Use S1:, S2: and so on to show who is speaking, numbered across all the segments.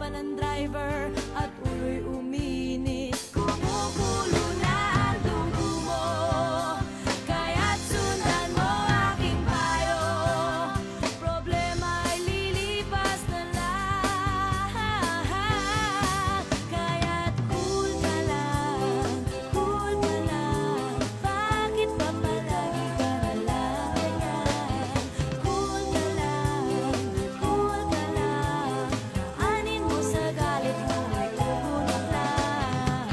S1: pa ng driver at ulo'y uminit. Kumukulo na ang dugo mo, kaya't sundan mo aking payo. Problema ay lilipas na lang, kaya't cool ka lang, cool ka lang. Bakit ba palagi ka nalang ganyan? Cool ka lang, cool ka lang. Anin mo sa galit mo ay kukunin lang.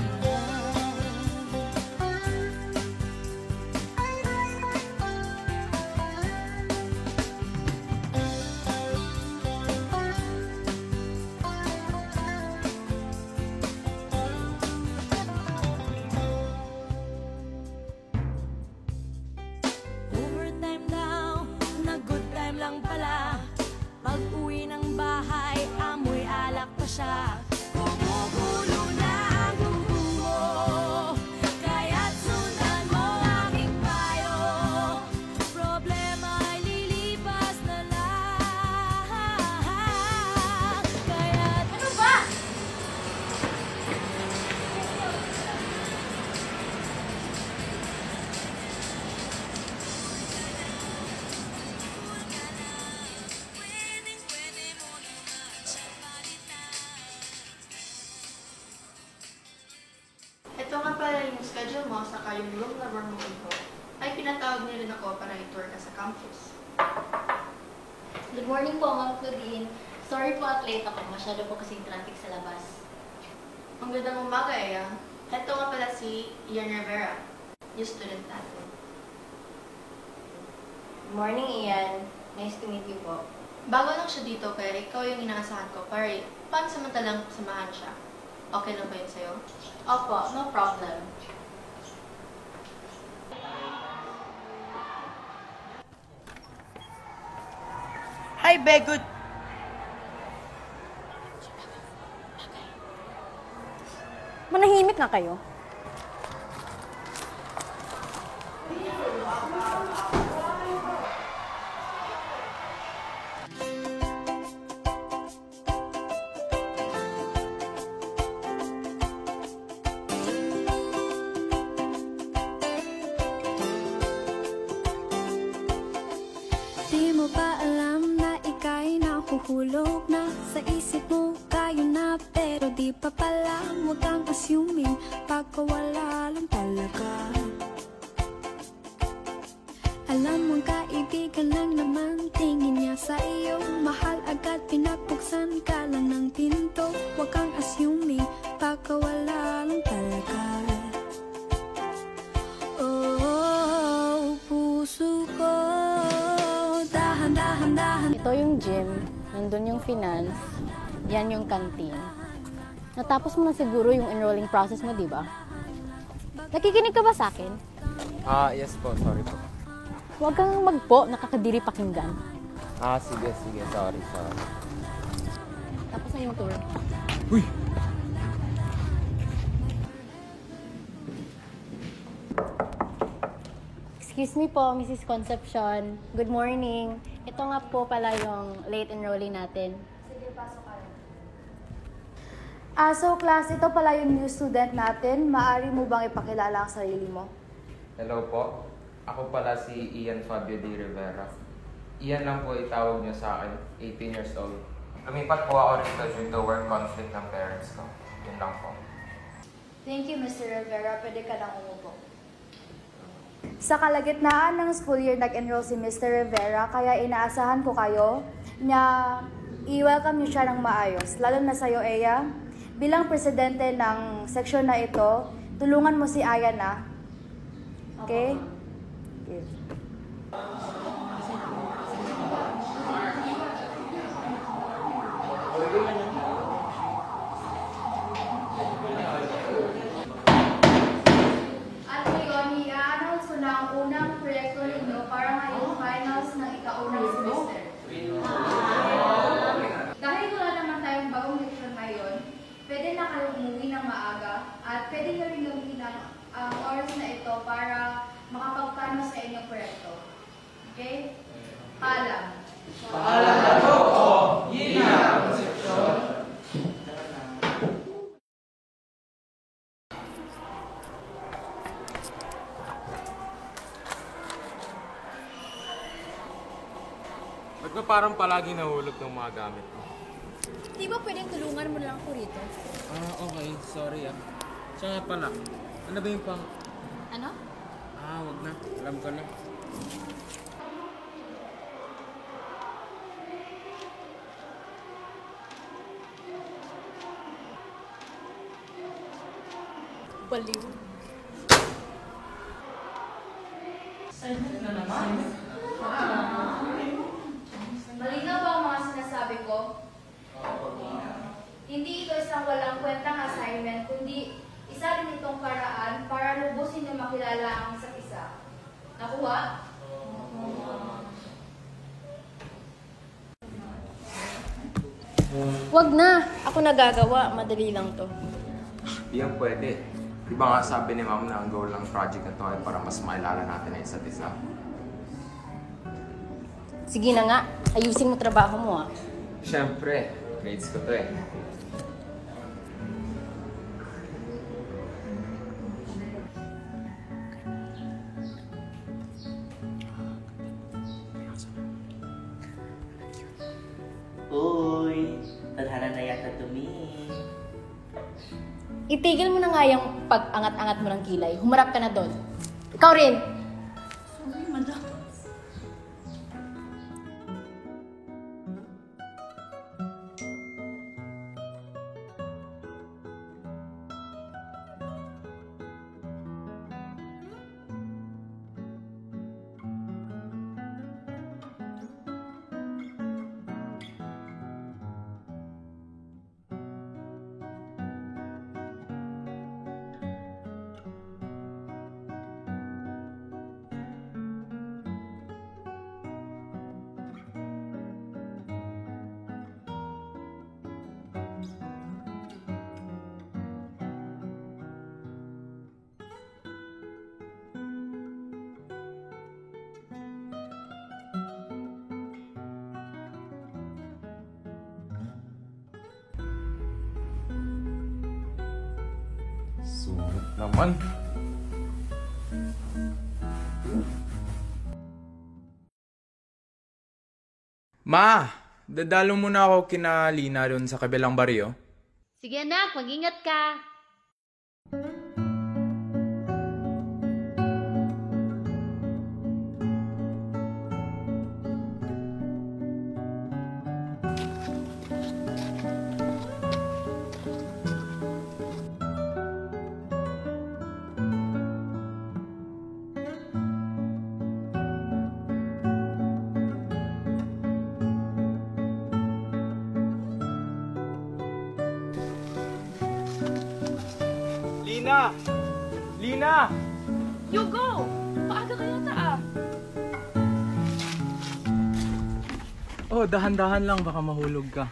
S1: Overtime daw, na good time lang pala. Pag uwi ng bahay, amoy alak pa siya. Kumukulo na ang dugo mo, kaya't sundan mo aking payo. Problema ay lilipas na lang, kaya't ano ba?
S2: Ito nga pala yung schedule mo, saka yung room number mo ito, ay pinatawag niyo rin ako para i-tour ka sa campus.
S3: Good morning po, Ma'am Claudine. Sorry po at late ako. Masyado po kasing traffic sa labas.
S2: Ang gandang umaga eh. Ito nga pala si Ian Rivera, yung student natin.
S3: Good morning, Ian. Nice to meet you po.
S2: Bago lang siya dito, kaya ikaw yung inaasahan ko para pansamantalang samahan siya. Okay lang ba yun sa'yo?
S3: Opo, no problem.
S4: Hi, Begut!
S5: Manahimik nga kayo.
S1: Di mo ba alam na ika'y nahuhulog na? Sa isip mo tayo na pero di pa pala. Huwag kang assuming pagkawala lang talaga. Alam mong kaibigan lang naman tingin niya sa iyo. Mahal agad pinapuksan ka lang ng pinto. Huwag kang assuming pagkawala lang talaga. Oh, puso ko, dahan-dahan.
S5: Ito yung gym, nandun yung finance, yan yung canteen. Natapos mo na siguro yung enrolling process mo, di ba? Nakikinig ka ba sa akin?
S6: Yes po. Sorry po.
S5: Huwag kang magpo, nakakadiri pakinggan.
S6: Sige. Sorry.
S5: Tapos na yung tour.
S6: Uy!
S5: Excuse me po, Mrs. Concepcion. Good morning. Ito nga po pala yung late enrollee natin.
S7: So class, ito pala yung new student natin. Maaari mo bang ipakilala ang sarili mo?
S6: Hello po. Ako pala si Ian Fabio D. Rivera. Ian lang po itawag niyo sa akin, 18 years old. Lumipat po ako rito due to work conflict ng parents ko. Yun lang po.
S7: Thank you, Mr. Rivera. Pwede ka lang umupo. Sa kalagitnaan ng school year, nag-enroll si Mr. Rivera, kaya inaasahan ko kayo na i-welcome niyo siya ng maayos. Lalo na sa'yo, Eya. Bilang presidente ng section na ito, tulungan mo si Aya na. Okay? Okay.
S2: At ngayon, i-announce ko na ang unang proyekto ninyo para ngayong finals ng ika-unang semester. Dahil wala naman tayong bagong leksyon ngayon, pwede na kayo umuwi ng maaga at pwede nyo rin gamitin ang oras na ito para makapagplano sa inyong proyekto. Okay? Paalam.
S8: Paalam na po, Ina Concepcion.
S6: Ba't parang palagi nahulog ng mga gamit mo?
S3: Di ba pwedeng tulungan mo lang ako rito?
S6: Okay. Sorry Siya nga pala. Ano ba yung pang...
S3: Ano?
S6: Wag na. Alam ko na.
S3: Baliw.
S7: Malinaw ba ang mga sinasabi ko? Hindi ito isang walang kwentang assignment, kundi isa rin itong paraan para lubusin yung makilala ang isa't isa. Nakuha?
S3: Wag na. Ako nagagawa. Madali lang to.
S6: Di yan pwede. Di ba nga sabi ni Ma'am na ang goal ng project na to ay para mas makilala natin ang isa't isa?
S3: Sige na nga. Ayusin mo trabaho mo ah.
S6: Siyempre, grades ko to
S8: Uy, tadhana na yata tumi.
S3: Itigil mo na nga yung pag-angat-angat mo ng kilay. Humarap ka na doon. Ikaw rin. Sorry, madam.
S6: Sungit naman.
S9: Ma, dadalo muna ako kina Lina doon sa kabilang baryo.
S3: Sige anak, mag-ingat ka.
S9: Lina! Lina!
S1: Yugo! Maaga ka yata ah.
S9: Oh, dahan-dahan lang, baka mahulog ka.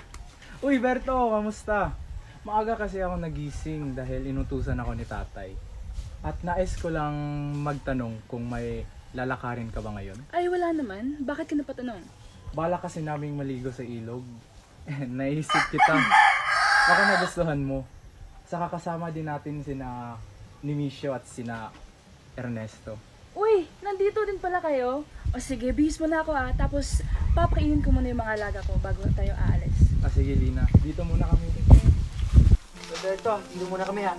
S9: Uy, Berto, kamusta? Maaga kasi ako nagising dahil inutusan ako ni tatay. At nais ko lang magtanong kung may lalakarin ka ba ngayon?
S1: Ay, wala naman. Bakit ka napatanong?
S9: Bala kasi naming maligo sa ilog. Naisip kita. Baka nagustuhan mo. Saka kasama din natin sina Nimisio at sina Ernesto.
S1: Uy, nandito din pala kayo. O sige, bihis mo na ako ah. Tapos, papainin ko muna yung mga alaga ko bago tayo aalis.
S9: Sige, Lina. Dito muna kami.
S8: Roberto, dito muna kami ha.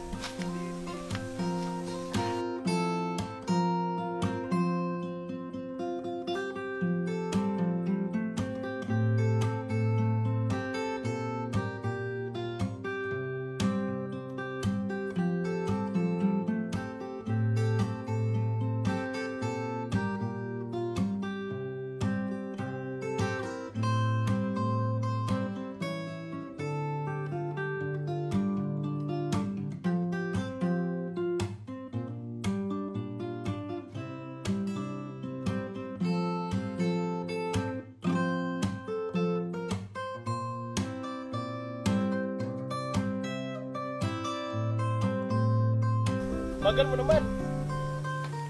S9: Magal mo naman!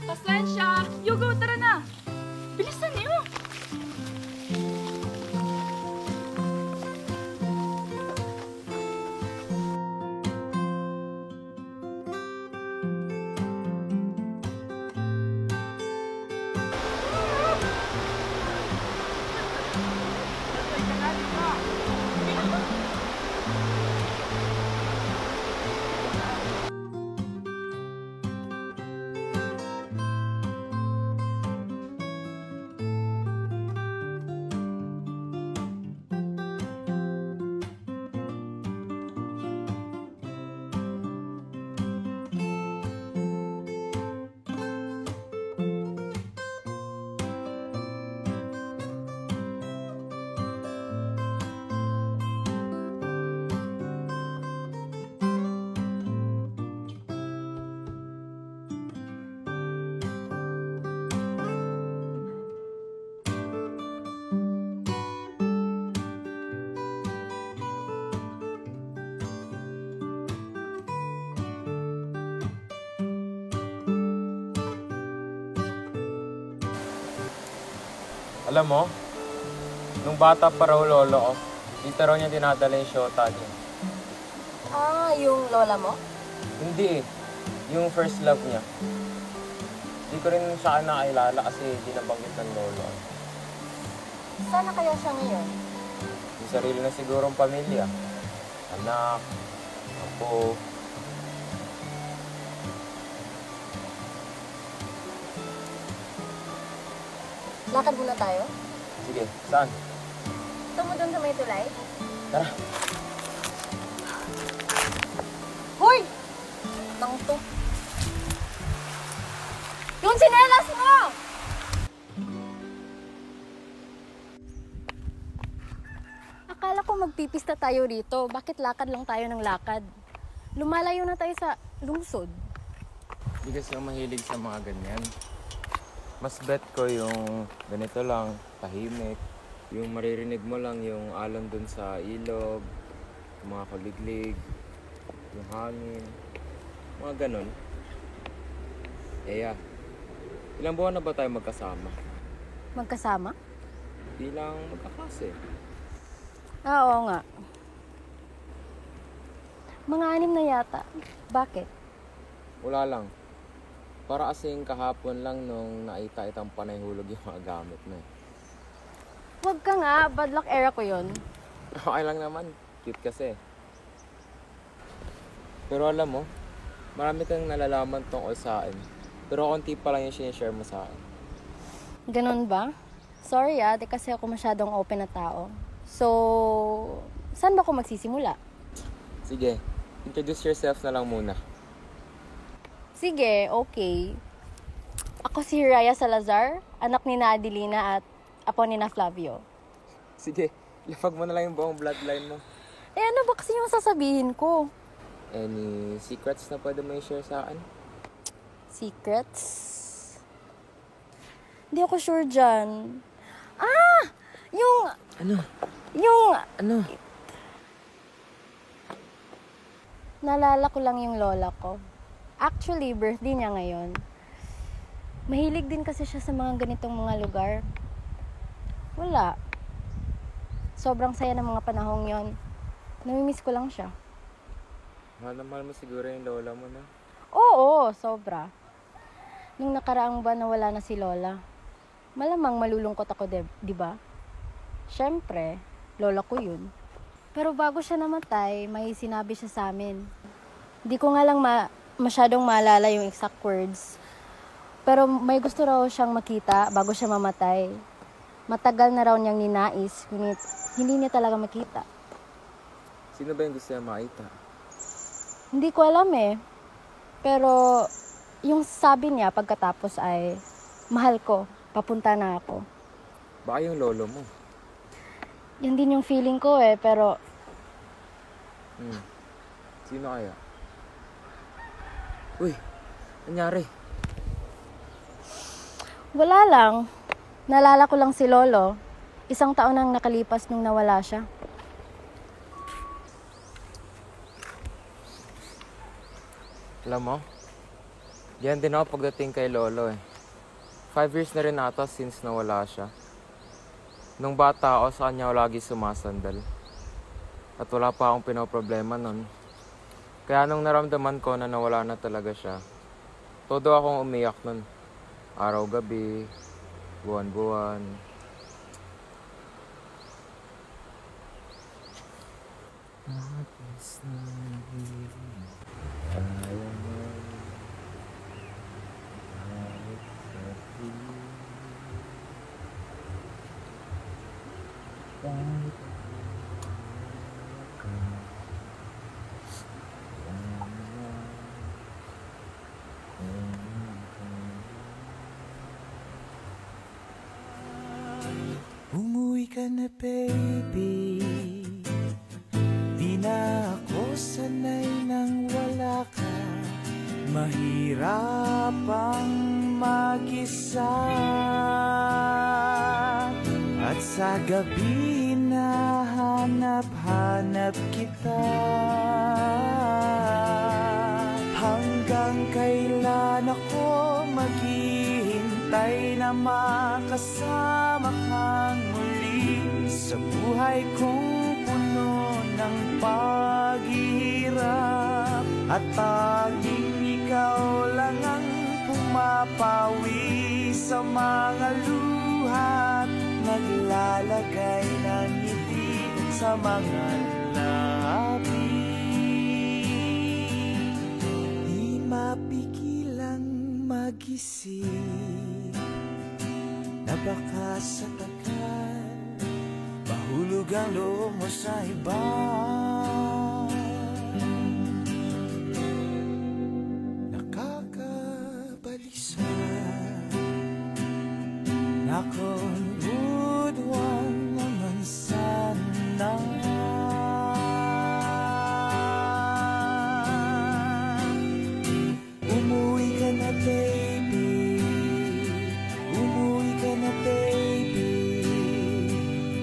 S1: Pasensya! Yugo, tara na! Bilisan niyo!
S6: Alam mo, nung bata pa raw lolo ko, dito raw niya dinadala yung shota niya.
S5: Ah, yung lola mo?
S6: Hindi eh. Yung first love niya. Hindi ko rin siya nakilala kasi di nabanggit ng lolo.
S5: Sana kaya siya ngayon?
S6: Yung sarili na sigurong pamilya. Anak, ako.
S5: Lakad muna tayo?
S6: Sige, saan?
S5: Gusto mo doon sa may tulay?
S6: Tara.
S5: Hoy! Nang to. Yung sinelas mo! Akala ko magpipista tayo rito. Bakit lakad lang tayo ng lakad? Lumalayo na tayo sa lungsod.
S6: Hindi kasi ako mahilig sa mga ganyan. Mas bet ko yung ganito lang, tahimik. Yung maririnig mo lang yung alon dun sa ilog, yung mga kuliglig, yung hangin, mga ganon. Yeah. Ilang buwan na ba tayo magkasama?
S5: Magkasama?
S6: Bilang magkaklase.
S5: Ah, oo nga. Mga 6 na yata. Bakit?
S6: Wala lang. Para kasing kahapon lang nung naita-itang panayhulog yung mga gamit mo.
S5: Huwag ka nga. Bad luck era ko yun.
S6: Okay lang naman. Cute kasi. Pero alam mo, marami kang nalalaman tungkol sa akin. Pero konti pa lang yung sinishare mo sa akin.
S5: Ganun ba? Sorry di kasi ako masyadong open na tao. So, saan ba ako magsisimula?
S6: Sige, introduce yourself na lang muna.
S5: Sige, okay. Ako si Hiraya Salazar, anak ni na Adelina at apo ni na Flavio.
S6: Sige, lapag mo na lang yung buong bloodline mo.
S5: Eh ano ba kasi yung sasabihin ko?
S6: Any secrets na pwede mo i-share sa akin?
S5: Secrets? Hindi ako sure dyan. Ah! Yung...
S6: Ano?
S5: Yung...
S6: Ano?
S5: Naalala ko lang yung lola ko. Actually, birthday niya ngayon. Mahilig din kasi siya sa mga ganitong mga lugar. Wala. Sobrang saya ng mga panahong yon. Namimiss ko lang siya.
S6: Mahal na mahal mo siguro yung lola mo na.
S5: Oo, sobra. Nung nakaraang ba nawala na si lola, malamang malulungkot ako, di ba? Siyempre, lola ko yun. Pero bago siya namatay, may sinabi siya sa amin. Di ko nga lang masyadong maalala yung exact words. Pero may gusto raw siyang makita bago siya mamatay. Matagal na raw niyang ninais, ngunit hindi niya talaga makita.
S6: Sino ba yung gusto niya makita?
S5: Hindi ko alam eh. Pero yung sabi niya pagkatapos ay, mahal ko, papunta na ako.
S6: Baka yung lolo mo.
S5: Yan din yung feeling ko eh, pero...
S6: Sino kaya? Uy, nangyari?
S5: Wala lang. Naalala ko lang si Lolo. 1 taon nang nakalipas nung nawala siya.
S6: Alam mo, diyan din ako pagdating kay Lolo eh. 5 years na rin ata since nawala siya. Nung bata ako, sa kanya ako lagi sumasandal. At wala pa akong pinoproblema nun. Kaya nung naramdaman ko na nawala na talaga siya, todo akong umiyak nun. Araw-gabi, buwan-buwan.
S10: Umuwi ka na baby, di na ako sanay nang wala ka. Mahirap ang mag-isa, at sa gabi nahanap-hanap kita. Hanggang kailan ako maghihintay hintay na makasama kang muli sa buhay kong puno ng paghihirap. At tanging ikaw lang ang pumapawi sa mga luha at naglalagay ng ngiti sa mga labi. Di mapigilang magising na baka sa tagal mahulog ang loob mo sa iba. Nakakabalisa na kung budwang naman sana. Umuwi ka na baby, umuwi ka na baby,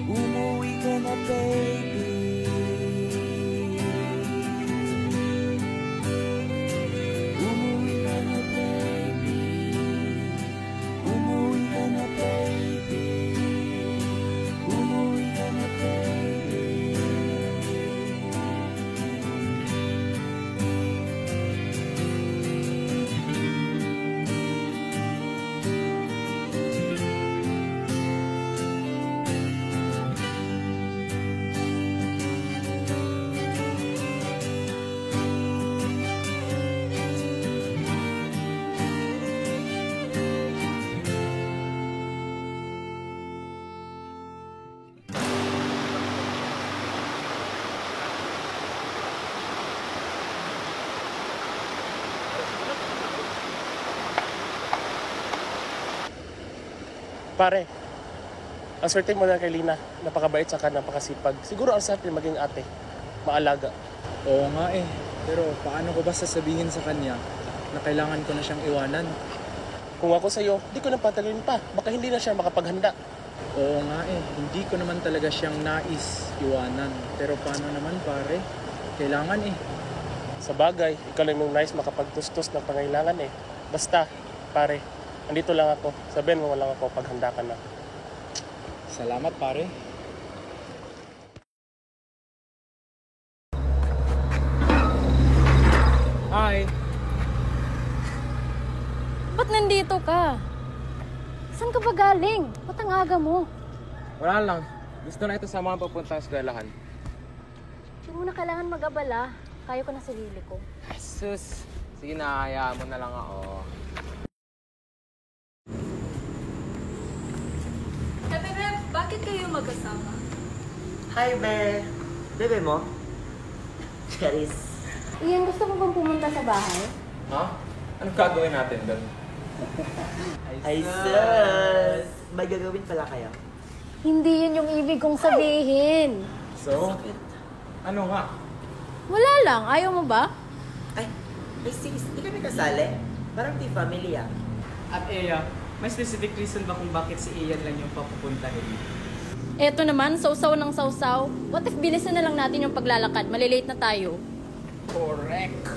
S10: umuwi ka na baby. Umuwi ka na baby, umuwi ka na baby, umuwi ka na baby.
S11: Pare, ang swerte mo na kay Lina. Napakabait saka napakasipag. Siguro ang sarap maging ate. Maalaga.
S9: Oo nga eh. Pero paano ko ba sasabihin sa kanya na kailangan ko na siyang iwanan?
S11: Kung ako sa'yo, di ko na patagalin pa. Baka hindi na siya makapaghanda.
S9: Oo nga eh. Hindi ko naman talaga siyang nais iwanan. Pero paano naman pare? Kailangan eh.
S11: Sa bagay, ikaw lang yung nice makapagtustos ng pangailangan eh. Basta, pare, andito lang ako. Sabihin mo lang ako pag handa ka na.
S9: Salamat pare. Hi!
S5: Ba't nandito ka? Saan ka ba galing? Ba't ang aga mo?
S6: Wala lang. Gusto na ito sa mga papunta sa eskwelahan.
S5: Hindi mo na kailangan mag-abala. Kaya ko na sarili ko.
S6: Sus! Sige na, hayaan mo na lang ako.
S1: Bebe, bakit kayo magkasama?
S8: Hi, Be. Bebe mo? Charis.
S5: Iyan, gusto mo bang pumunta sa bahay?
S6: Ha? Anong gagawin natin doon?
S8: Ay, sus! May gagawin pala kayo?
S5: Hindi yun yung ibig kong sabihin.
S6: So? Ano nga?
S5: Wala lang. Ayaw mo ba?
S8: Ay, sis, di kami kasali? Parang di family ah.
S12: At Eya, may specific reason ba kung bakit si Ian lang yung papupuntahin?
S5: Eto naman, sausaw ng sausaw. What if bilisan na lang natin yung paglalakad? Malilate na tayo.
S6: Correct!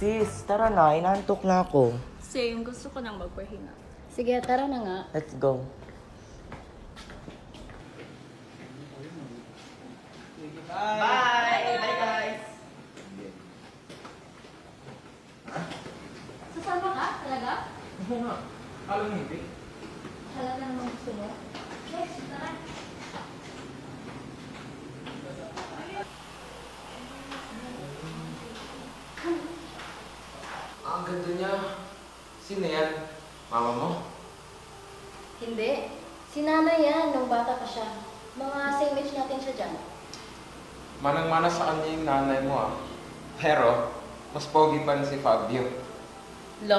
S8: Sis, tara na. Inaantok na ako.
S1: Same, gusto ko nang magpahinga.
S5: Sige, tara na nga.
S8: Let's go. Bye! Bye, guys!
S5: Sasama ka? Talaga?
S6: Oo nga. Alam mo hindi.
S5: Talaga naman gusto mo? Yes, tara.
S6: Sino yan? Mama mo?
S3: Hindi. Si nanay yan, nung bata pa siya. Mga same age natin siya dyan.
S6: Manang-mana sa kanya yung nanay mo ah. Pero, mas pogi pa rin si Fabio.
S3: Lo.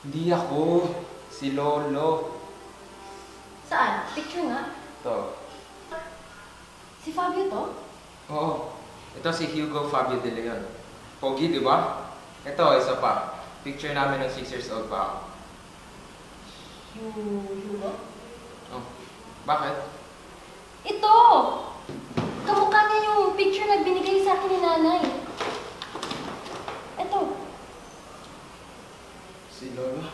S6: Hindi ako. Si Lolo.
S3: Saan? Picture nga.
S6: Ito.
S3: Si Fabio to?
S6: Oo. Ito si Hugo Fabio de Leon. Pogi, di ba? Ito, isa pa. Picture namin ng 6 years old pa ako.
S3: Hugo?
S6: Oh. Bakit?
S3: Ito! Kamukha niya yung picture na binigay sa akin ni nanay. Ito.
S6: Si Lolo?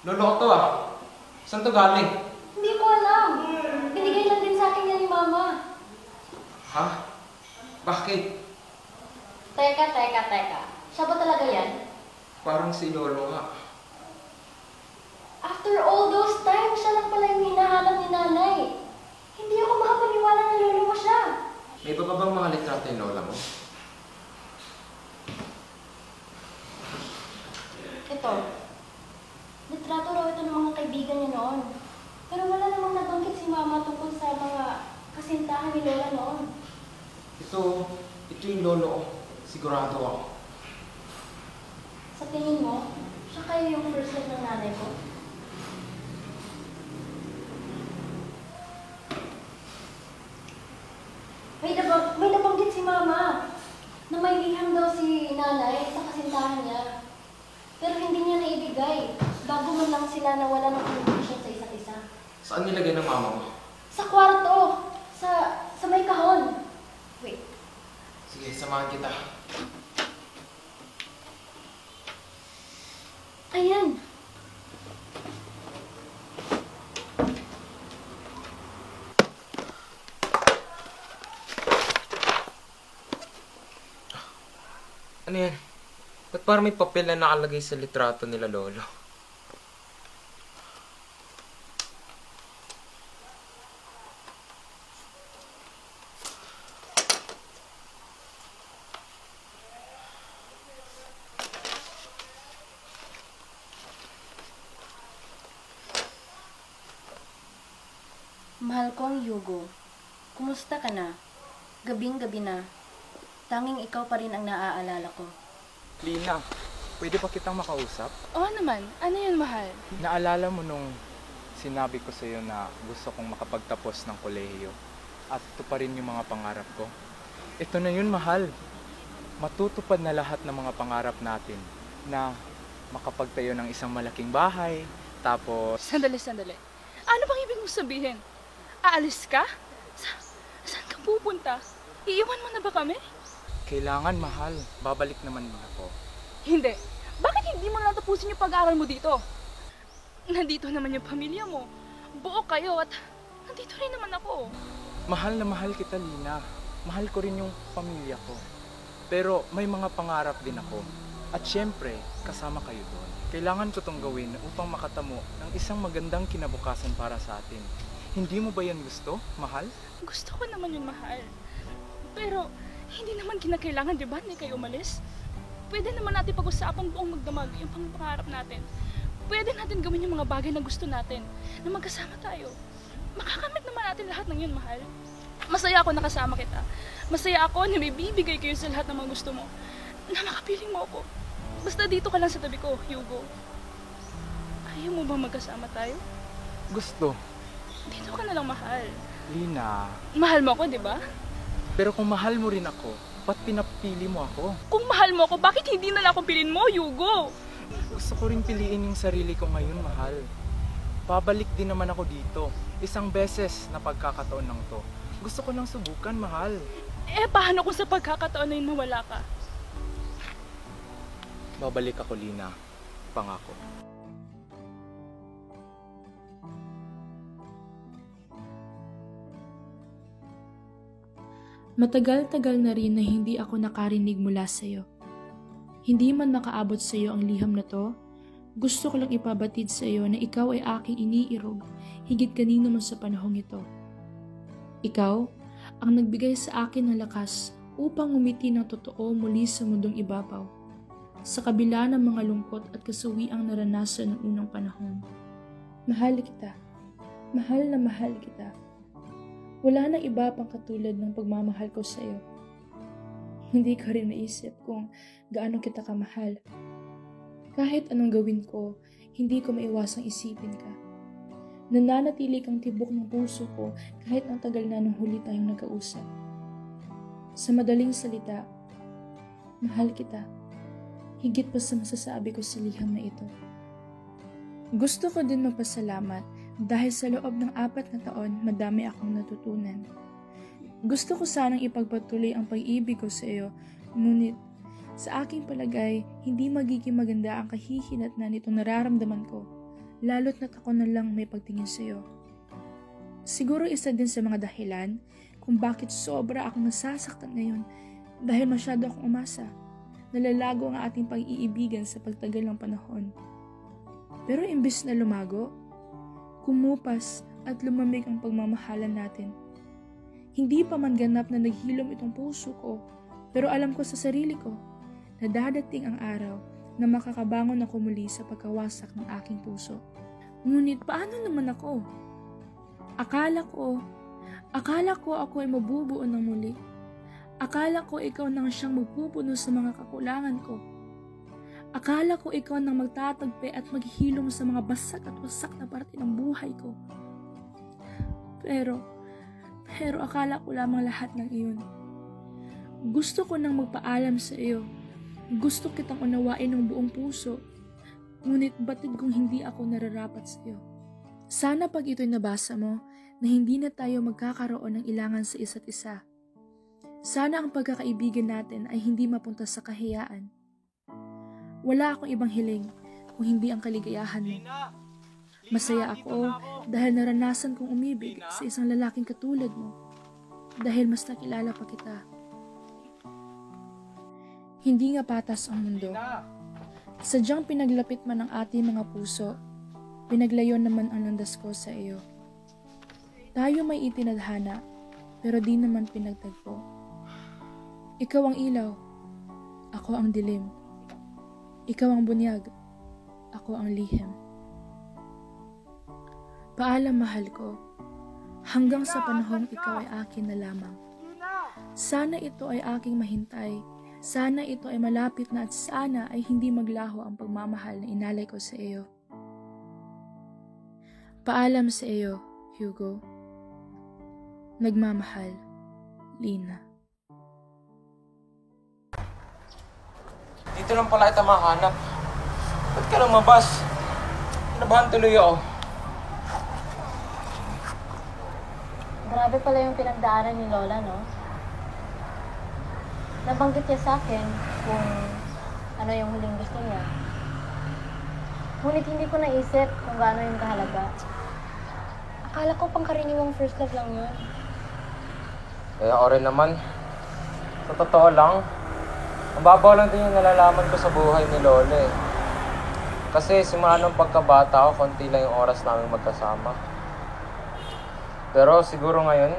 S6: Lolo ko to ah. Saan to galing?
S3: Hindi ko alam. Binigay lang din sa akin yan ni mama.
S6: Ha? Bakit?
S3: Teka. Siya ba talaga yan?
S6: Parang si Lolo nga.
S3: After all those times, siya lang pala yung hinahanap ni nanay. Hindi ako makapaniwala na lolo mo siya.
S6: May iba pa bang mga litrato yung lola mo?
S3: Ito. Litrato raw ito ng mga kaibigan niya noon. Pero wala namang nabanggit si mama tungkol sa mga kasintahan ni lola noon.
S6: Ito yung lolo ko. Sigurado ako.
S3: Sa tingin mo, siya kayo yung first love ng nanay ko? May nabanggit si mama na may liham daw si nanay sa kasintahan niya. Pero hindi niya naibigay bago man lang sila nawala ng communication sa isa't isa.
S6: Saan nilagay ng mama mo?
S3: Sa kwarto! Sa may kahon. Wait.
S6: Sige, samahan kita.
S3: Ayan.
S6: Ano yan? Ba't parang may papel na nakalagay sa litrato nila Lolo?
S5: Mahal kong Hugo, kumusta ka na? Gabing-gabi na. Tanging ikaw pa rin ang naaalala ko.
S9: Lina, pwede pa kitang makausap?
S13: Oo naman. Ano yun, mahal?
S9: Naalala mo nung sinabi ko sa'yo na gusto kong makapagtapos ng kolehiyo at tuparin yung mga pangarap ko? Ito na yun, mahal. Matutupad na lahat ng mga pangarap natin na makapagtayo ng isang malaking bahay, tapos...
S13: Sandali. Ano bang ibig mong sabihin? Aalis ka? Saan ka pupunta? Iiwan mo na ba kami?
S9: Kailangan, mahal. Babalik naman ako.
S13: Hindi. Bakit hindi mo natapusin yung pag-aaral mo dito? Nandito naman yung pamilya mo. Buo kayo at nandito rin naman ako.
S9: Mahal na mahal kita, Lina. Mahal ko rin yung pamilya ko. Pero may mga pangarap din ako. At syempre, kasama kayo doon. Kailangan ko tong gawin upang makatamo ng isang magandang kinabukasan para sa atin. Hindi mo ba yan gusto, mahal?
S13: Gusto ko naman yung mahal. Pero hindi naman kinakailangan, di ba? Hindi kayo umalis. Pwede naman natin pag-usapan buong magdamag yung pangarap natin. Pwede natin gawin yung mga bagay na gusto natin, na magkasama tayo. Makakamit naman natin lahat ng yun, mahal. Masaya ako nakasama kita. Masaya ako na may bibigay kayo sa lahat ng mga gusto mo. Na makapiling mo ako. Basta dito ka lang sa tabi ko, Hugo. Ayaw mo ba magkasama tayo?
S9: Gusto.
S13: Dito ka na lang, mahal.
S9: Lina.
S13: Mahal mo ako, di ba?
S9: Pero kung mahal mo rin ako, ba't pinapili mo ako?
S13: Kung mahal mo ako, bakit hindi na lang ako pilin mo, Hugo?
S9: Gusto ko rin piliin yung sarili ko ngayon, mahal. Babalik din naman ako dito. Isang beses na pagkakataon lang to. Gusto ko lang subukan, mahal.
S13: Eh, paano kung sa pagkakataon na yun mawala ka?
S9: Babalik ako, Lina. Pangako.
S14: Matagal-tagal na rin na hindi ako nakarinig mula sa'yo. Hindi man makaabot sa'yo ang liham na to, gusto ko lang ipabatid sa'yo na ikaw ay aking iniirog higit kanino man sa panahong ito. Ikaw ang nagbigay sa akin ng lakas upang umiti ng totoo muli sa mundong ibabaw. sa kabila ng mga lungkot at kasawiang naranasan ng unang panahon. Mahal kita. Mahal na mahal kita. Wala nang iba pang katulad ng pagmamahal ko sa iyo. Hindi ko rin naisip kung gaano kita kamahal. Kahit anong gawin ko, hindi ko maiwasang isipin ka. Nananatili kang tibok ng puso ko kahit ang tagal na nung huli tayong nagkausap. Sa madaling salita, mahal kita. Higit pa sa masasabi ko sa liham na ito. Gusto ko din magpasalamat dahil sa loob ng 4 na taon, madami akong natutunan. Gusto ko sanang ipagpatuloy ang pag-ibig ko sa iyo, ngunit sa aking palagay, hindi magiging maganda ang kahihinatnan nitong nararamdaman ko, lalo't na't ako na lang may pagtingin sa iyo. Siguro isa din sa mga dahilan kung bakit sobra akong nasasaktan ngayon dahil masyado akong umasa. Nalalago ang ating pag-iibigan sa pagtagal ng panahon. Pero imbis na lumago, kumupas at lumamig ang pagmamahalan natin. Hindi pa man ganap na naghilom itong puso ko, pero alam ko sa sarili ko na dadating ang araw na makakabangon ako muli sa pagkawasak ng aking puso. Ngunit paano naman ako? Akala ko ako ay mabubuo ng muli. Akala ko ikaw nang siyang magpupuno sa mga kakulangan ko. Akala ko ikaw nang magtatagpi at maghilom sa mga basag at wasak na parte ng buhay ko. Pero akala ko lamang lahat ng iyon. Gusto ko nang magpaalam sa iyo. Gusto kitang unawain ng buong puso. Ngunit batid kong hindi ako nararapat sa iyo. Sana pag ito'y nabasa mo, na hindi na tayo magkakaroon ng ilangan sa isa't isa. Sana ang pagkakaibigan natin ay hindi mapunta sa kahiyaan. Wala akong ibang hiling kung hindi ang kaligayahan mo. Masaya ako dahil naranasan kong umibig sa isang lalaking katulad mo. Dahil mas nakilala pa kita. Hindi nga patas ang mundo. Sadyang pinaglapit man ang ating mga puso, pinaglayon naman ang landas ko sa iyo. Tayo may itinadhana, pero di naman pinagtagpo. Ikaw ang ilaw, ako ang dilim. Ikaw ang bunyag, ako ang lihim. Paalam mahal ko, hanggang sa panahong ikaw ay akin na lamang. Sana ito ay aking mahintay, sana ito ay malapit na at sana ay hindi maglaho ang pagmamahal na inalay ko sa iyo. Paalam sa iyo, Hugo. Nagmamahal, Lina.
S6: Dito lang pala kita mahanap. Ba't ka lumabas? Nabahan tuloy ako.
S5: Grabe pala yung pinagdaanan ni Lola, no? Nabanggit niya sa akin kung ano yung huling gusto niya. Ngunit hindi ko naisip kung gaano yung kahalaga. Akala ko pangkaraniwang first love lang yun.
S6: Kaya ako rin naman. Sa totoo lang, mababaw lang din yung nalalaman ko sa buhay ni Lola eh. Kasi simula nung pagkabata ko, konti lang yung oras namin magkasama. Pero siguro ngayon,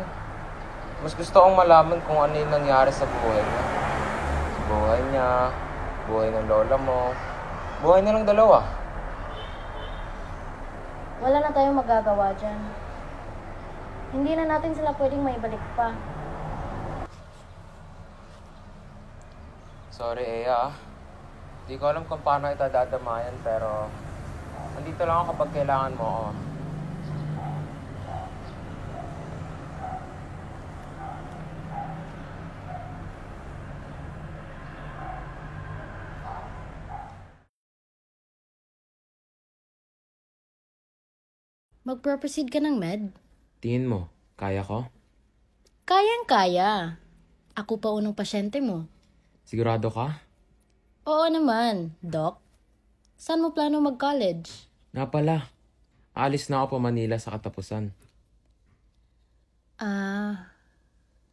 S6: mas gusto kong malaman kung ano yung nangyari sa buhay niya. Sa buhay niya, buhay ng lola mo, buhay nilang dalawa.
S5: Wala na tayong magagawa dyan. Hindi na natin sila pwedeng maibalik pa.
S6: Sorry, Ea. Di ko alam kung paano ito dadamayan, pero nandito lang ako kapag kailangan mo ako.
S5: Mag-proceed ka ng med?
S6: Tingin mo, kaya ko?
S5: Kayang-kaya. Ako pa unang pasyente mo.
S6: Sigurado ka?
S5: Oo naman, Doc. Saan mo plano mag-college?
S6: Nga pala, aalis na ako pa Manila sa katapusan.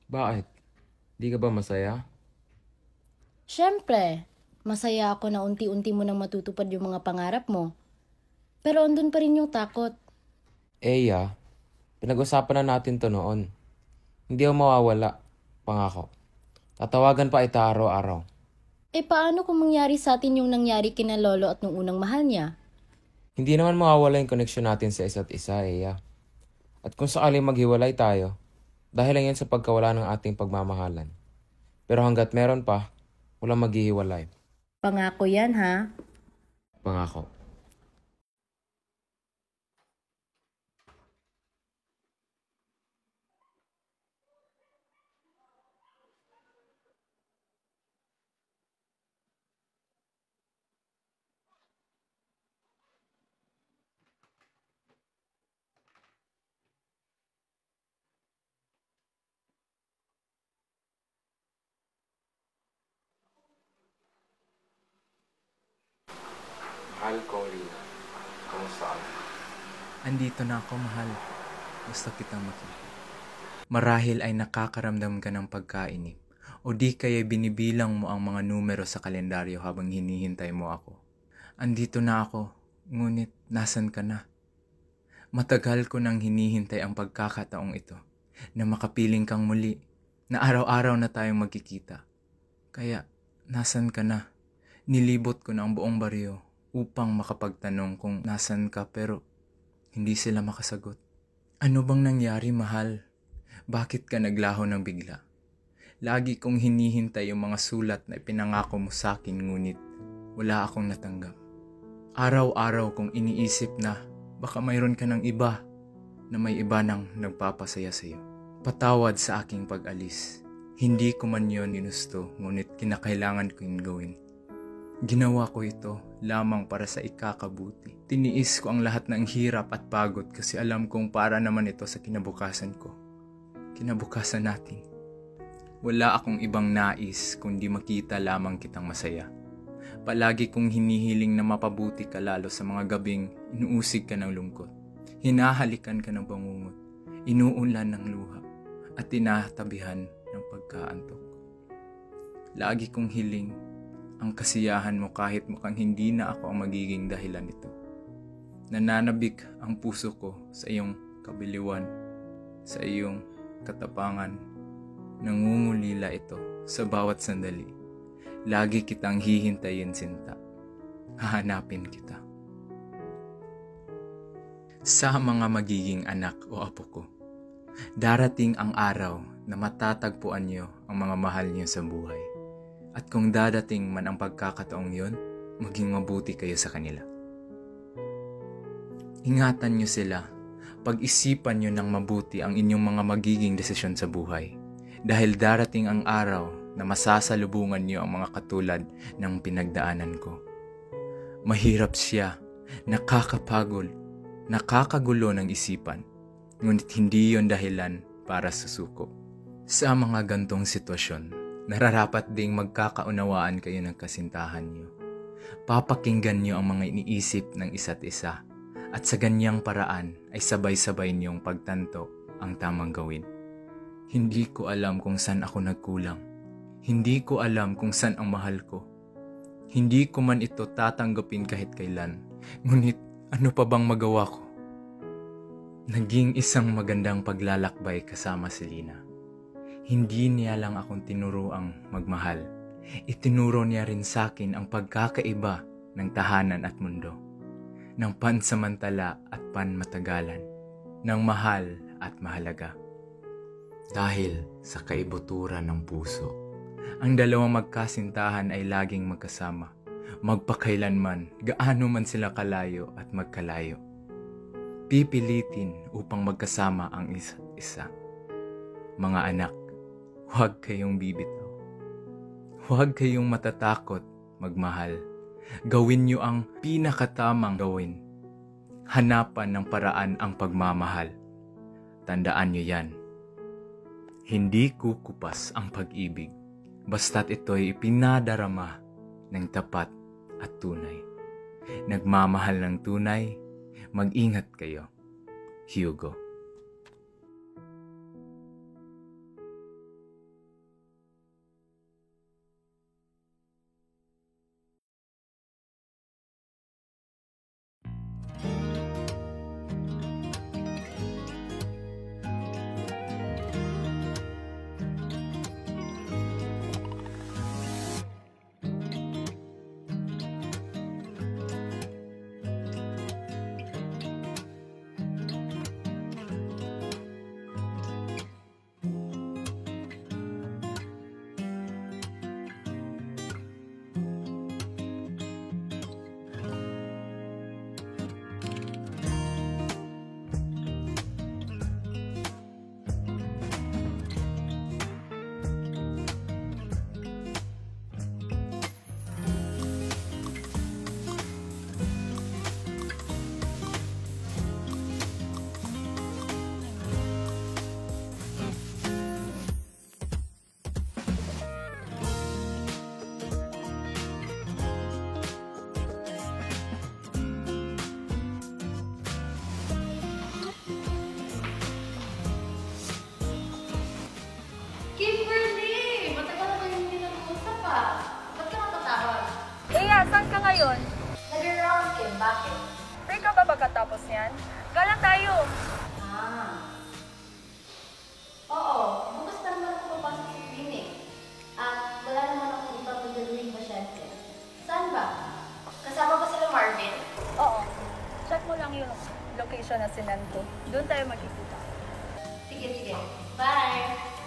S6: Bakit? Di ka ba masaya?
S5: Siyempre, masaya ako na unti-unti mo nang matutupad yung mga pangarap mo. Pero andun pa rin yung takot.
S6: Eya, pinag-usapan na natin to noon. Hindi ako mawawala, pangako. Tatawagan pa ita araw-araw.
S5: Paano kung mangyari sa atin yung nangyari kina Lolo at nung unang mahal niya?
S6: Hindi naman mawawala yung connection natin sa isa't isa, Eya. At kung sakaling maghiwalay tayo, dahil lang yan sa pagkawala ng ating pagmamahalan. Pero hanggat meron pa, walang maghihiwalay.
S5: Pangako yan, ha?
S6: Pangako. Mahal kong Lina, kamusta ka?
S9: Andito na ako, mahal. Gusto kitang makita. Marahil ay nakakaramdam ka ng pagkainip o di kaya binibilang mo ang mga numero sa kalendaryo habang hinihintay mo ako. Andito na ako, ngunit nasan ka na? Matagal ko nang hinihintay ang pagkakataong ito na makapiling kang muli, na araw-araw na tayong magkikita. Kaya, nasan ka na? Nilibot ko na ang buong baryo upang makapagtanong kung nasan ka pero hindi sila makasagot. Ano bang nangyari, mahal? Bakit ka naglaho ng bigla? Lagi kong hinihintay yung mga sulat na ipinangako mo sa akin ngunit wala akong natanggap. Araw-araw kong iniisip na baka mayroon ka ng iba na may iba nang nagpapasaya sa iyo. Patawad sa aking pag-alis. Hindi ko man yon ginusto ngunit kinakailangan ko yung gawin. Ginawa ko ito lamang para sa ikakabuti. Tiniis ko ang lahat ng hirap at pagod kasi alam kong para naman ito sa kinabukasan ko. Kinabukasan natin. Wala akong ibang nais kundi makita lamang kitang masaya. Palagi kong hinihiling na mapabuti ka lalo sa mga gabing inuusig ka ng lungkot. Hinahalikan ka ng bangungot, inuunlan ng luha, at tinatabihan ng pagkaantok. Lagi kong hiling ang kasiyahan mo kahit mukhang hindi na ako ang magiging dahilan nito. Nananabik ang puso ko sa iyong kabiliwan, sa iyong katapangan. Nangungulila ito sa bawat sandali. Lagi kitang hihintayin, Sinta. Hahanapin kita. Sa mga magiging anak o apo ko, darating ang araw na matatagpuan niyo ang mga mahal niyo sa buhay. At kung dadating man ang pagkakataong yon, maging mabuti kayo sa kanila. Ingatan niyo sila. Pag-isipan niyo ng mabuti ang inyong mga magiging desisyon sa buhay. Dahil darating ang araw na masasalubungan niyo ang mga katulad ng pinagdaanan ko. Mahirap siya, nakakapagod, nakakagulo ng isipan, ngunit hindi yon dahilan para susuko. Sa mga gantong sitwasyon, nararapat ding magkakaunawaan kayo ng kasintahan niyo. Papakinggan niyo ang mga iniisip ng isa't isa at sa ganyang paraan ay sabay-sabay niyong pagtanto ang tamang gawin. Hindi ko alam kung saan ako nagkulang. Hindi ko alam kung saan ang mahal ko. Hindi ko man ito tatanggapin kahit kailan. Ngunit ano pa bang magawa ko? Naging isang magandang paglalakbay kasama si Lina. Hindi niya lang akong tinuruang magmahal. Itinuro niya rin sa akin ang pagkakaiba ng tahanan at mundo. Ng pansamantala at panmatagalan. Ng mahal at mahalaga. Dahil sa kaibuturan ng puso, ang dalawang magkasintahan ay laging magkasama. Magpakailanman, gaano man sila kalayo at magkalayo. Pipilitin upang magkasama ang isa't isa. Mga anak, huwag kayong bibitaw. Huwag kayong matatakot magmahal. Gawin niyo ang pinakatamang gawin. Hanapan ng paraan ang pagmamahal. Tandaan niyo yan. Hindi kukupas ang pag-ibig, basta't ito'y ipinadarama ng tapat at tunay. Nagmamahal ng tunay, mag-ingat kayo. Hugo.
S2: ngayon?
S3: Nag-round Kim, bakit?
S2: Free ka ba pagkatapos niyan? Gala tayo.
S3: Oo, bukas pa naman ako papasok sa clinic. At wala naman akong iba pagdaluing pasyente. Saan ba? Kasama ba sila Marvin?
S2: Oo. Check mo lang yung location na sinend ko. Doon tayo magkikita.
S3: Sige, sige. Bye!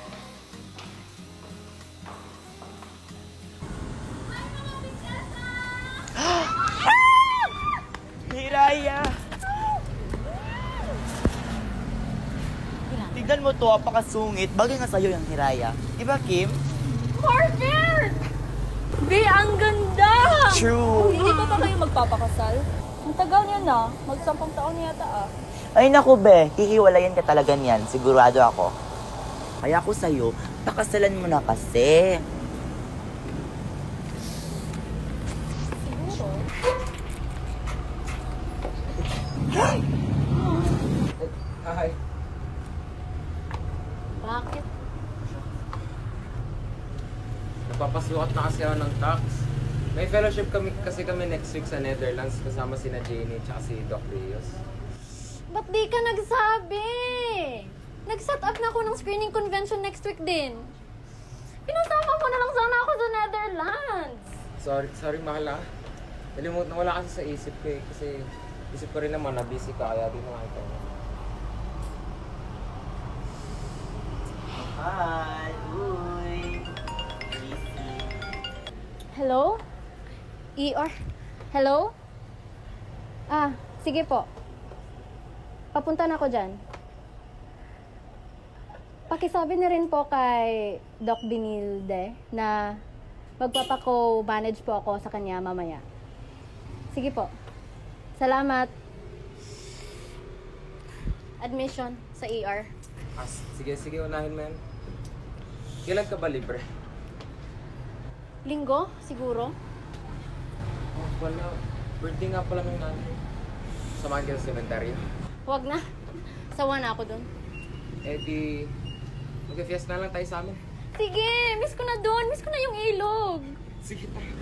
S4: Hiraya! Tignan mo to, apakasungit. Bagay nga sa'yo yung Hiraya. Diba, Kim?
S2: Marvin! Be, ang ganda!
S4: True!
S2: Hindi pa ba kayo magpapakasal? Ang tagal niya na. Mag-10 taon yata ah.
S4: Ay naku, be. Hihiwalayan ka talaga niyan. Sigurado ako. Kaya ako sa'yo, pakasalan mo na kasi.
S2: Siguro.
S6: Hi.
S5: Bakit?
S6: Nagpapasukat na kasi ako ng tax. May fellowship kasi kami next week sa Netherlands kasama sina Jenny at si Doc Rios.
S5: Ba't di ka nagsabi? Nag-set up na ako ng screening convention next week din. Pinasama ko na lang sana ako sa Netherlands.
S6: Sorry mahal ah. Nawala kasi sa isip ko eh. Kasi isip ko rin naman na busy ka kaya di na ito.
S4: Hi! Uy!
S5: Hello? ER? Hello? Ah, sige po. Papunta na ako dyan. Pakisabi na rin po kay Doc Benilde na magpapako-manage po ako sa kanya mamaya. Sige po. Salamat. Admission sa ER.
S6: Sige, unahin mo yan. Kailan ka ba libre?
S5: Linggo, siguro.
S6: Oh, wala. Birthday nga pala ng nanay. Samahan ka sa cemetery.
S5: Huwag na. Sawa na ako dun.
S6: Eh di, mag-fiesta na lang tayo sa amin.
S5: Sige, miss ko na dun. Miss ko na yung ilog.
S6: Sige tayo.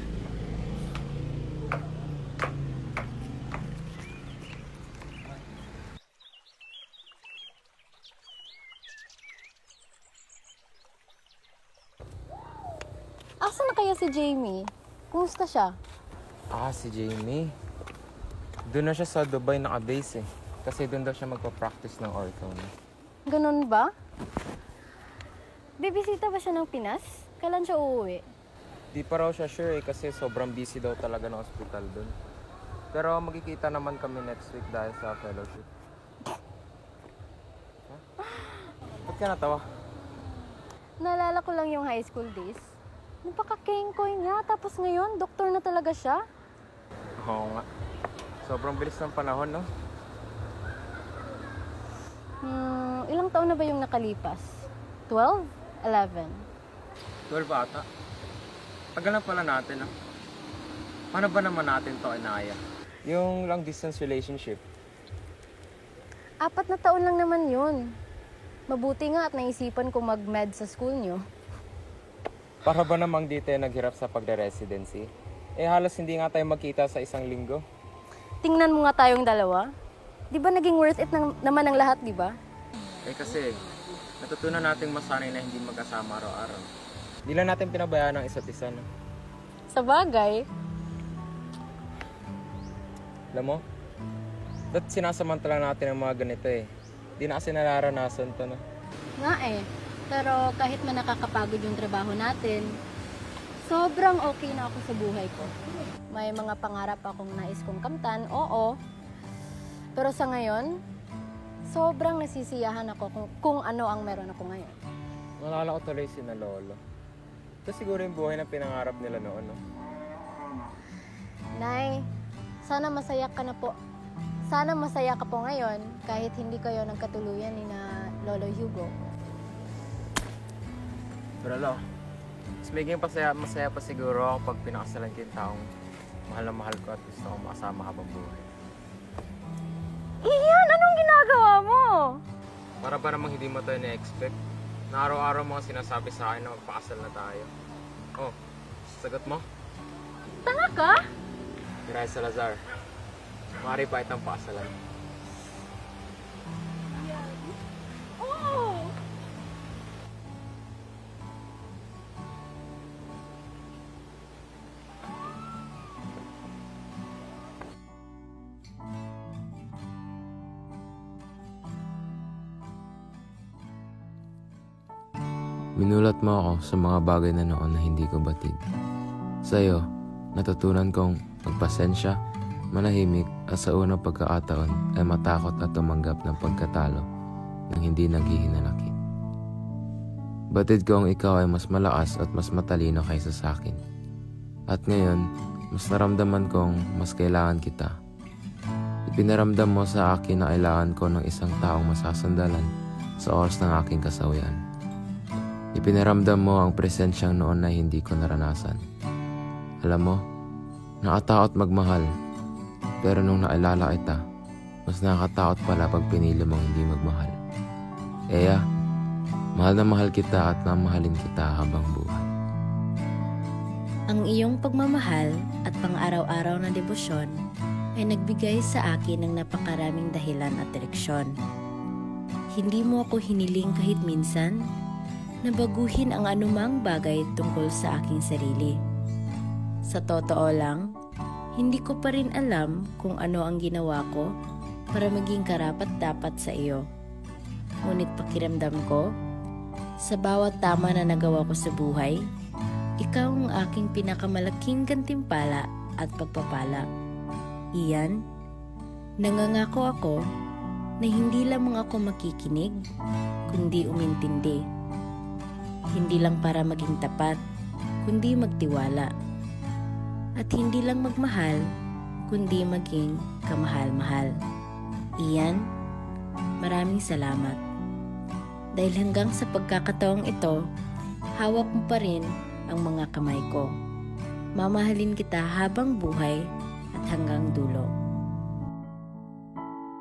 S5: Asa na kaya si Jamie? Kumusta siya?
S6: Si Jamie. Doon na siya sa Dubai naka-base eh. Kasi doon daw siya magpa-practice ng ortho.
S5: Ganun ba? Bibisita ba siya ng Pinas? Kailan siya uuwi?
S6: Di pa raw siya sure eh kasi sobrang busy daw talaga ng hospital doon. Pero magkikita naman kami next week dahil sa fellowship. Huh? Ba't ka natawa?
S5: Naalala ko lang yung high school days. Napaka-kengkoy niya, tapos ngayon, doktor na talaga siya.
S6: Oo nga. Sobrang bilis ng panahon, no?
S5: Ilang taon na ba yung nakalipas? 12? 11?
S6: 12 ata. Tagal na pala natin, ah. Paano ba naman natin to inaya? Yung long distance relationship.
S5: 4 na taon lang naman yun. Mabuti nga at naisipan kong mag-med sa school nyo.
S6: Para ba namang di tayo naghirap sa pagre-residency? Eh halos hindi nga tayo magkita sa isang linggo.
S5: Tingnan mo nga tayong dalawa. Di ba naging worth it naman ang lahat, di ba?
S6: Eh kasi, natutunan nating masanay na hindi magkasama araw-araw. Hindi lang natin pinabayaan ang isa't isa, no?
S5: Sa bagay.
S6: Alam mo, ba't sinasamantala natin ang mga ganito eh? Di na kasi nararanasan to, no?
S5: Nga eh. Pero kahit man nakakapagod yung trabaho natin, sobrang okay na ako sa buhay ko. May mga pangarap akong nais kong kamtan, oo. Pero sa ngayon, sobrang nasisiyahan ako kung ano ang meron ako ngayon.
S6: Nalala ko tuloy si na Lolo. Ito siguro yung buhay na pinangarap nila noon, no?
S5: Nay, sana masaya ka na po. Sana masaya ka po ngayon kahit hindi kayo nagkatuluyan ni na Lolo Hugo.
S6: Pero lo, mas magiging masaya pa siguro ako pag pinakasalan ko yung taong mahal na mahal ko at gusto kong makasama habang buhay.
S5: Iyan, anong ginagawa mo?
S6: Para ba namang hindi mo tayo na-expect? Na araw-araw mga sinasabi sa akin na magpakasal na tayo. Oh, sagot mo?
S5: Tanga ka?
S6: Mirai Salazar. Maaari pa itang pakasalan.
S13: Oh!
S6: Minulat mo ako sa mga bagay na noon na hindi ko batid. Sa'yo, natutunan kong magpasensya, manahimik at sa unang pagkakataon ay matakot at tumanggap ng pagkatalo nang hindi naghihinanakit. Batid kong ikaw ay mas malakas at mas matalino kaysa sa akin. At ngayon, mas naramdaman kong mas kailangan kita. Ipinaramdam mo sa akin na kailangan ko ng isang taong masasandalan sa oras ng aking kasawian. Ipinaramdam mo ang presensyang noon na hindi ko naranasan. Alam mo, nakatakot magmahal. Pero nung naalala kita, mas nakakatakot pala pag pinili mong hindi magmahal. Kaya, mahal na mahal kita at mamahalin kita habang buhay.
S5: Ang iyong pagmamahal at pang-araw-araw na debosyon ay nagbigay sa akin ng napakaraming dahilan at direksyon. Hindi mo ako hiniling kahit minsan na baguhin ang anumang bagay tungkol sa aking sarili. Sa totoo lang, hindi ko pa rin alam kung ano ang ginawa ko para maging karapat-dapat sa iyo. Ngunit pakiramdam ko, sa bawat tama na nagawa ko sa buhay, ikaw ang aking pinakamalaking gantimpala at pagpapala. Iyan, nangangako ako na hindi lamang ako makikinig, kundi umintindi. Hindi lang para maging tapat, kundi magtiwala. At hindi lang magmahal, kundi maging kamahal-mahal. Iyan, maraming salamat. Dahil hanggang sa pagkakataong ito, hawak mo pa rin ang mga kamay ko. Mamahalin kita habang buhay at hanggang dulo.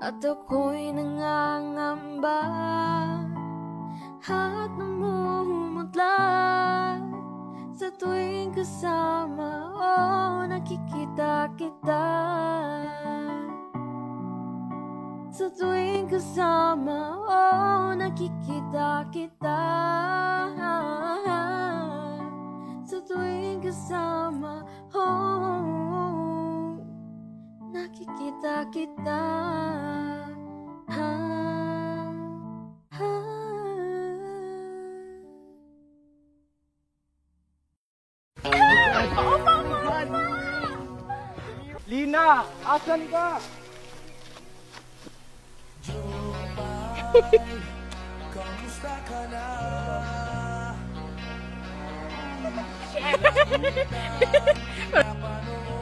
S1: At ako'y nangangamba at namumutla sa tuwing kasama o nakikita kita. Sa tuwing kasama o nakikita kita. Sa tuwing kasama o nakikita kita.
S9: Lina, asan ka?
S10: Kamusta ka na?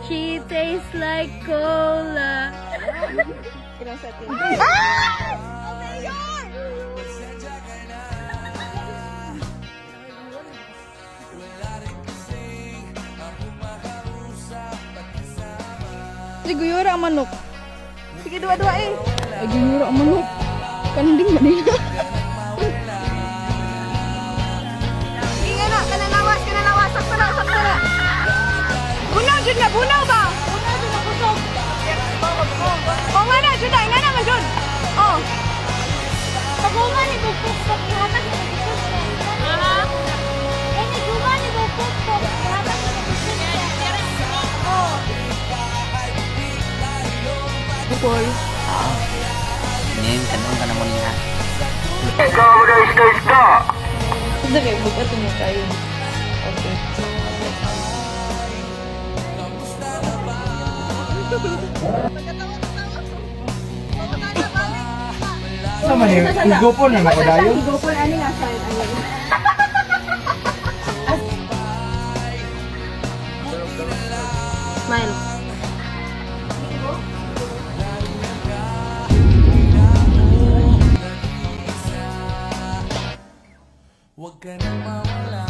S5: She tastes like cola.
S15: Sige, guyura ang manok. Sige, dua-dua eh. Ay, guyura ang manok. Kanding ba nila? Inga na, kanalawas. Sakto na. Bunaw, Jud na, bunaw ba? Bunaw, Jud na, busog. O nga na, Jud na, nga na, Jud. O. Pag-unga ni Bukuk, pag-ihatak ni Bukuk. Aha. Eh, nag-unga ni Bukuk, pag-ihatak ni Bukuk. O.
S4: Bukol. Ngayon, tanong ka na mo niya.
S15: Iska! Hindi kayo, bukat niyo kayo. Okay.
S9: Sama niyo, igupon na ako dayo.
S15: Igupon, ano nga sa ano? Smile.
S10: Huwag ka nang mawala.